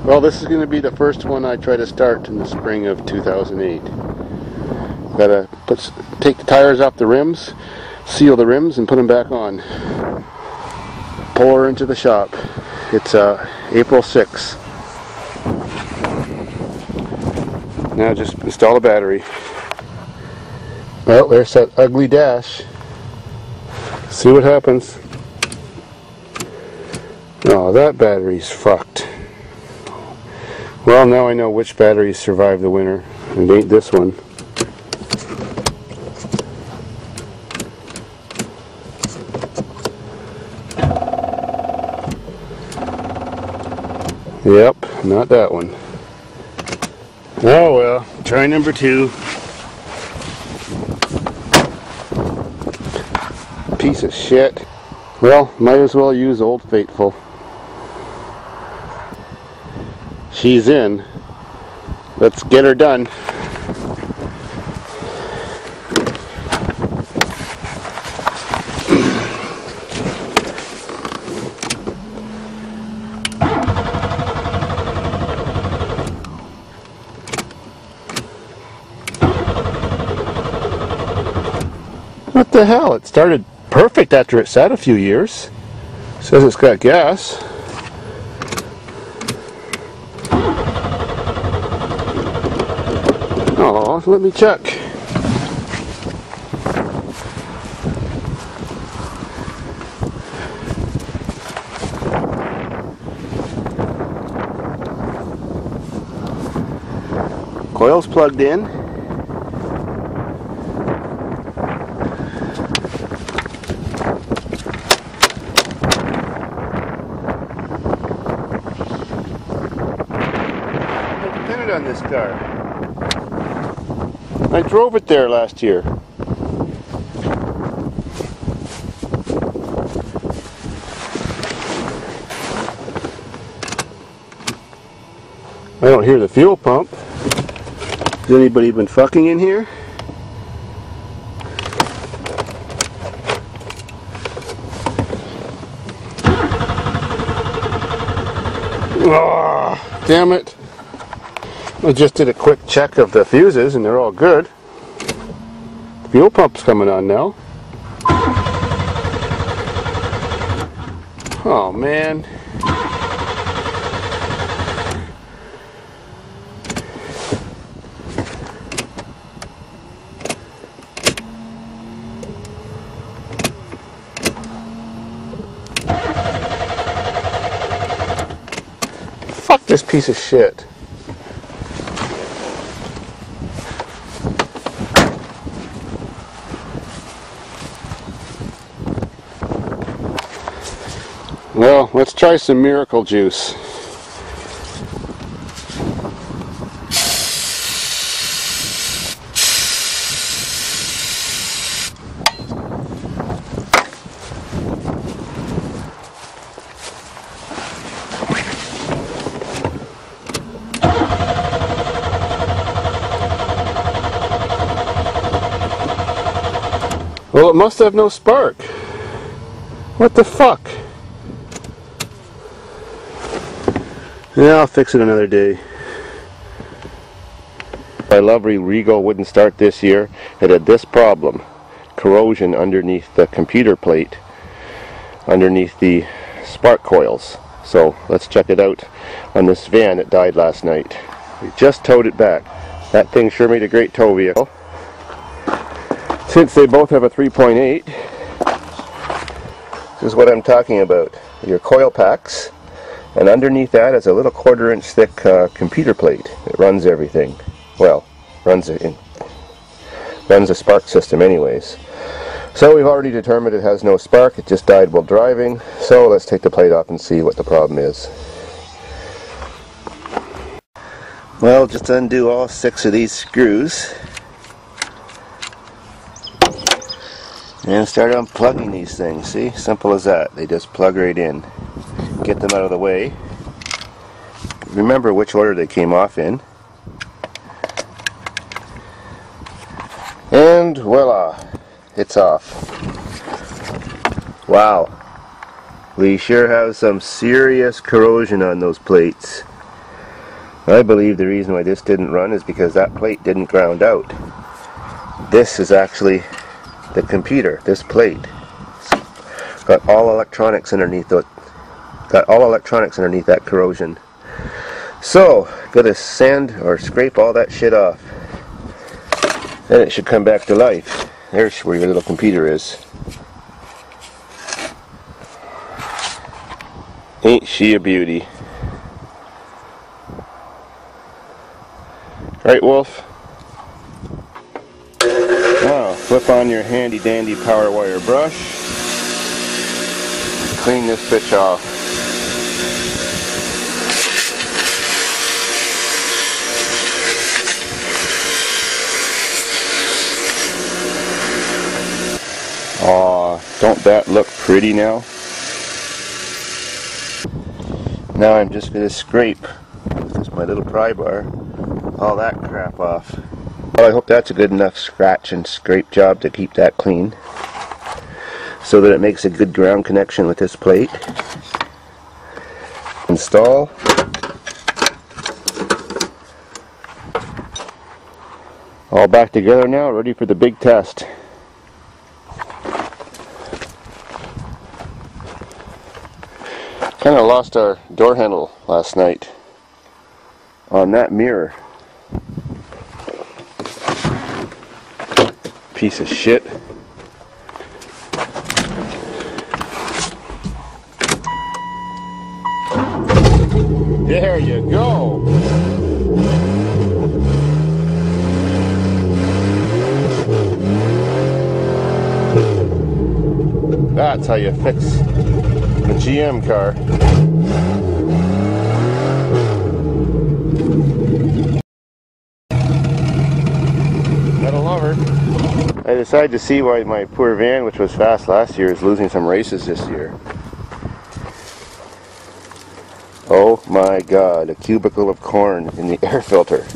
Well, this is going to be the first one I try to start in the spring of 2008. Gotta take the tires off the rims, seal the rims, and put them back on. Pull her into the shop. It's April 6th. Now just install a battery. Well, there's that ugly dash. See what happens. Oh, that battery's fucked. Well, now I know which batteries survive the winter. It ain't this one. Yep, not that one. Oh well, try number 2. Piece of shit. Well, might as well use Old Faithful. She's in. Let's get her done. What the hell? It started perfect after it sat a few years. Says it's got gas. Oh, let me check. Coil's plugged in. On this car. I drove it there last year. I don't hear the fuel pump. Has anybody been fucking in here? Oh, damn it. I just did a quick check of the fuses and they're all good. The fuel pump's coming on now. Oh man. Fuck this piece of shit. Well, let's try some miracle juice. Well, it must have no spark. What the fuck? Yeah, I'll fix it another day. My lovely Regal wouldn't start this year. It had this problem. Corrosion underneath the computer plate, underneath the spark coils. So let's check it out on this van that died last night. We just towed it back. That thing sure made a great tow vehicle. Since they both have a 3.8, this is what I'm talking about. Your coil packs. And underneath that is a little 1/4 inch thick computer plate that runs everything. Well, runs a spark system anyways. So we've already determined it has no spark, it just died while driving. So let's take the plate off and see what the problem is. Well, just undo all 6 of these screws. And start unplugging these things, see? Simple as that. They just plug right in. Get them out of the way. Remember which order they came off in. And voila, it's off. Wow. We sure have some serious corrosion on those plates. I believe the reason why this didn't run is because that plate didn't ground out. This is actually the computer, this plate. Got all electronics underneath it. Got all electronics underneath that corrosion. So, gotta sand or scrape all that shit off. Then it should come back to life. There's where your little computer is. Ain't she a beauty? Right, Wolf? Now, flip on your handy dandy power wire brush. Clean this bitch off. Aw, don't that look pretty now? Now I'm just going to scrape with my little pry bar all that crap off. Well, I hope that's a good enough scratch and scrape job to keep that clean, so that it makes a good ground connection with this plate. Install. All back together now, ready for the big test. Kind of lost our door handle last night on that mirror. Piece of shit. There you go. That's how you fix a GM car. Gotta love her. I decided to see why my poor van, which was fast last year, is losing some races this year. Oh my god, a cubicle of corn in the air filter.